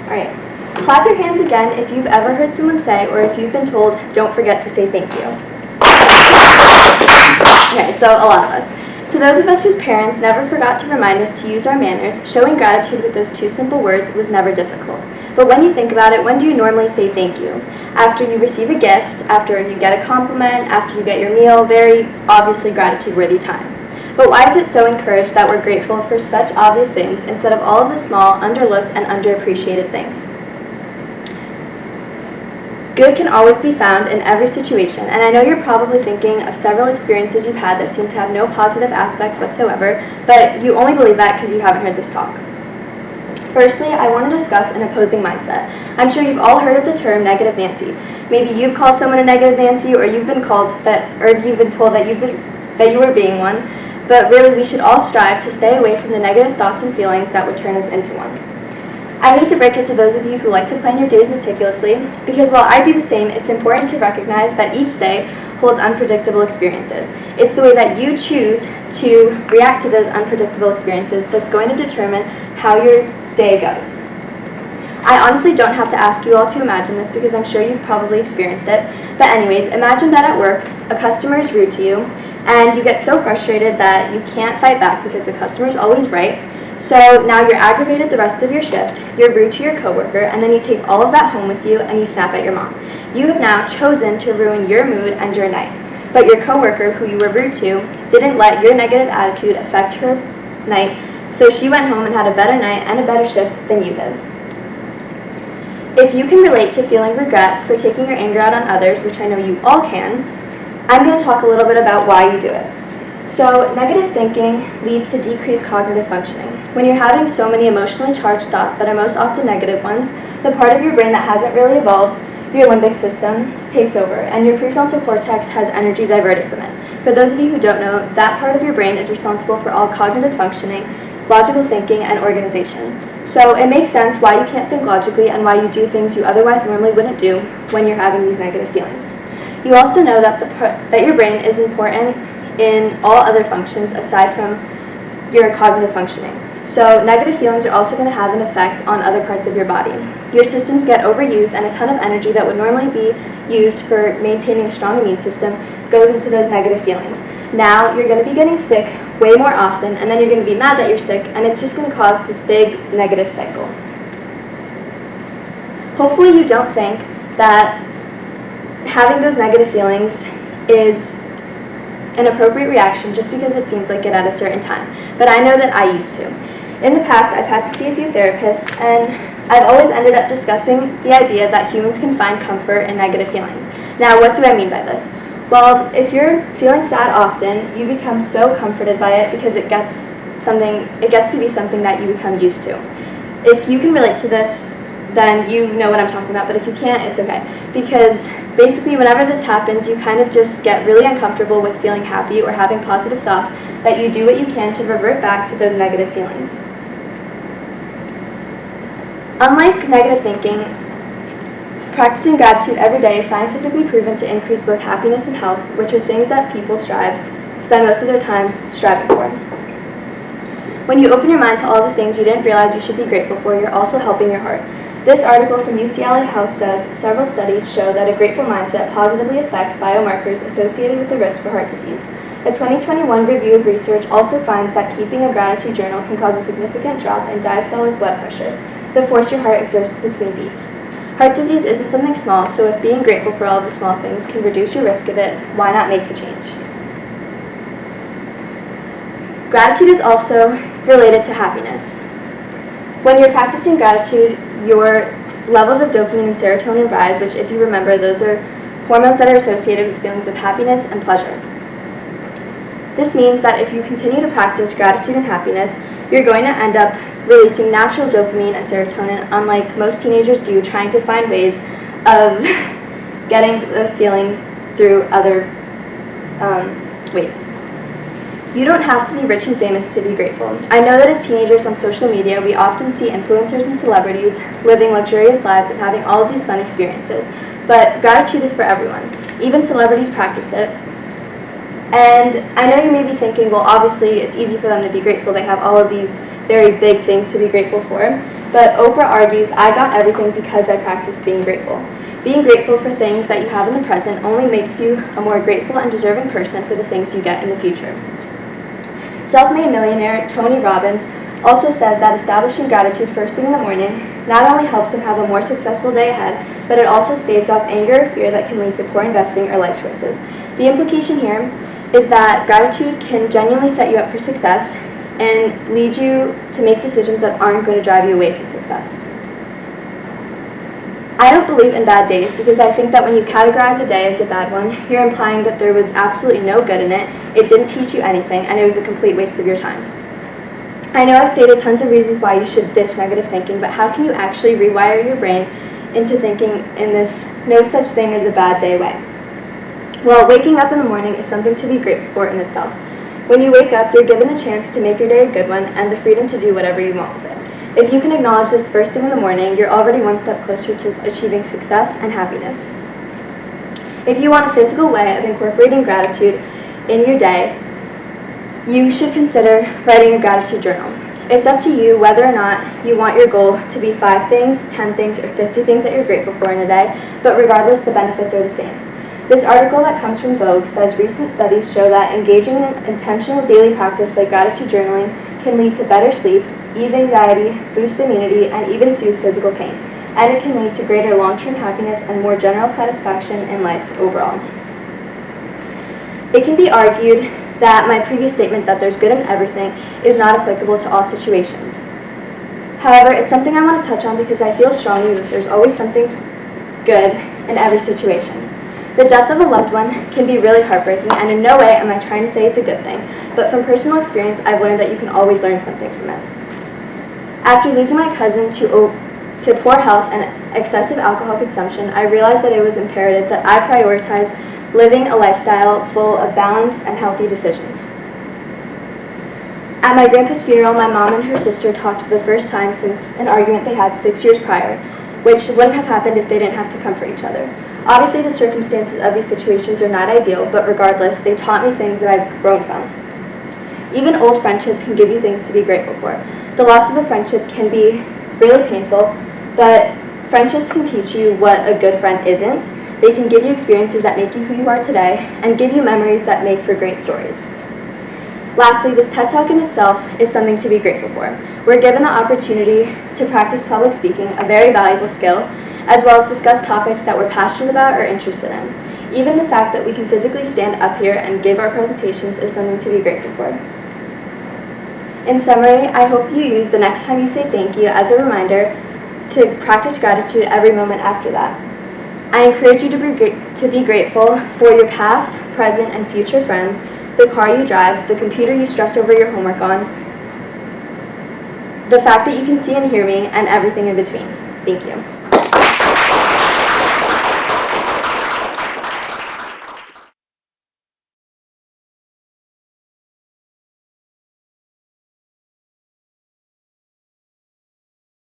Alright, clap your hands again if you've ever heard someone say, or if you've been told, don't forget to say thank you. Okay, so a lot of us. To those of us whose parents never forgot to remind us to use our manners, showing gratitude with those two simple words was never difficult. But when you think about it, when do you normally say thank you? After you receive a gift, after you get a compliment, after you get your meal, very obviously gratitude-worthy times. But why is it so encouraged that we're grateful for such obvious things instead of all of the small, underlooked, and underappreciated things? Good can always be found in every situation, and I know you're probably thinking of several experiences you've had that seem to have no positive aspect whatsoever, but you only believe that because you haven't heard this talk. Firstly, I want to discuss an opposing mindset. I'm sure you've all heard of the term negative Nancy. Maybe you've called someone a negative Nancy, or you've been called that, or you've been told that you were being one. But really, we should all strive to stay away from the negative thoughts and feelings that would turn us into one. I need to break it to those of you who like to plan your days meticulously, because while I do the same, it's important to recognize that each day holds unpredictable experiences. It's the way that you choose to react to those unpredictable experiences that's going to determine how your day goes. I honestly don't have to ask you all to imagine this because I'm sure you've probably experienced it. But anyways, imagine that at work, a customer is rude to you, and you get so frustrated that you can't fight back because the customer is always right. So now you're aggravated the rest of your shift, you're rude to your coworker, and then you take all of that home with you and you snap at your mom. You have now chosen to ruin your mood and your night. But your coworker, who you were rude to, didn't let your negative attitude affect her night, so she went home and had a better night and a better shift than you did. If you can relate to feeling regret for taking your anger out on others, which I know you all can, I'm going to talk a little bit about why you do it. So, negative thinking leads to decreased cognitive functioning. When you're having so many emotionally charged thoughts that are most often negative ones, the part of your brain that hasn't really evolved, your limbic system, takes over, and your prefrontal cortex has energy diverted from it. For those of you who don't know, that part of your brain is responsible for all cognitive functioning, logical thinking, and organization. So it makes sense why you can't think logically and why you do things you otherwise normally wouldn't do when you're having these negative feelings. You also know that that your brain is important in all other functions aside from your cognitive functioning. So negative feelings are also going to have an effect on other parts of your body. Your systems get overused, and a ton of energy that would normally be used for maintaining a strong immune system goes into those negative feelings. Now you're going to be getting sick way more often, and then you're going to be mad that you're sick, and it's just going to cause this big negative cycle. Hopefully you don't think that having those negative feelings is an appropriate reaction just because it seems like it at a certain time. But I know that I used to. In the past, I've had to see a few therapists, and I've always ended up discussing the idea that humans can find comfort in negative feelings. Now, what do I mean by this? Well, if you're feeling sad often, you become so comforted by it because it gets to be something that you become used to. If you can relate to this, then you know what I'm talking about, but if you can't, it's okay. Because basically, whenever this happens, you kind of just get really uncomfortable with feeling happy or having positive thoughts, that you do what you can to revert back to those negative feelings. Unlike negative thinking, practicing gratitude every day is scientifically proven to increase both happiness and health, which are things that people spend most of their time striving for. When you open your mind to all the things you didn't realize you should be grateful for, you're also helping your heart. This article from UCLA Health says several studies show that a grateful mindset positively affects biomarkers associated with the risk for heart disease. A 2021 review of research also finds that keeping a gratitude journal can cause a significant drop in diastolic blood pressure, the force your heart exerts between beats. Heart disease isn't something small, so if being grateful for all of the small things can reduce your risk of it, why not make the change? Gratitude is also related to happiness. When you're practicing gratitude, your levels of dopamine and serotonin rise, which, if you remember, those are hormones that are associated with feelings of happiness and pleasure. This means that if you continue to practice gratitude and happiness, you're going to end up releasing natural dopamine and serotonin, unlike most teenagers do, trying to find ways of getting those feelings through other ways. You don't have to be rich and famous to be grateful. I know that as teenagers on social media, we often see influencers and celebrities living luxurious lives and having all of these fun experiences. But gratitude is for everyone. Even celebrities practice it. And I know you may be thinking, well, obviously it's easy for them to be grateful. They have all of these very big things to be grateful for. But Oprah argues, I got everything because I practiced being grateful. Being grateful for things that you have in the present only makes you a more grateful and deserving person for the things you get in the future. Self-made millionaire Tony Robbins also says that establishing gratitude first thing in the morning not only helps him have a more successful day ahead, but it also staves off anger or fear that can lead to poor investing or life choices. The implication here is that gratitude can genuinely set you up for success and lead you to make decisions that aren't going to drive you away from success. I don't believe in bad days because I think that when you categorize a day as a bad one, you're implying that there was absolutely no good in it, it didn't teach you anything, and it was a complete waste of your time. I know I've stated tons of reasons why you should ditch negative thinking, but how can you actually rewire your brain into thinking in this no such thing as a bad day way? Well, waking up in the morning is something to be grateful for in itself. When you wake up, you're given the chance to make your day a good one and the freedom to do whatever you want with it. If you can acknowledge this first thing in the morning, you're already one step closer to achieving success and happiness. If you want a physical way of incorporating gratitude in your day, you should consider writing a gratitude journal. It's up to you whether or not you want your goal to be 5 things, 10 things, or 50 things that you're grateful for in a day, but regardless, the benefits are the same. This article that comes from Vogue says recent studies show that engaging in an intentional daily practice like gratitude journaling can lead to better sleep, ease anxiety, boost immunity, and even soothe physical pain. And it can lead to greater long-term happiness and more general satisfaction in life overall. It can be argued that my previous statement that there's good in everything is not applicable to all situations. However, it's something I want to touch on because I feel strongly that there's always something good in every situation. The death of a loved one can be really heartbreaking, and in no way am I trying to say it's a good thing, but from personal experience, I've learned that you can always learn something from it. After losing my cousin to poor health and excessive alcohol consumption, I realized that it was imperative that I prioritize living a lifestyle full of balanced and healthy decisions. At my grandpa's funeral, my mom and her sister talked for the first time since an argument they had 6 years prior, which wouldn't have happened if they didn't have to comfort each other. Obviously, the circumstances of these situations are not ideal, but regardless, they taught me things that I've grown from. Even old friendships can give you things to be grateful for. The loss of a friendship can be really painful, but friendships can teach you what a good friend isn't. They can give you experiences that make you who you are today, and give you memories that make for great stories. Lastly, this TED Talk in itself is something to be grateful for. We're given the opportunity to practice public speaking, a very valuable skill, as well as discuss topics that we're passionate about or interested in. Even the fact that we can physically stand up here and give our presentations is something to be grateful for. In summary, I hope you use the next time you say thank you as a reminder to practice gratitude every moment after that. I encourage you to be grateful for your past, present, and future friends, the car you drive, the computer you stress over your homework on, the fact that you can see and hear me, and everything in between. Thank you.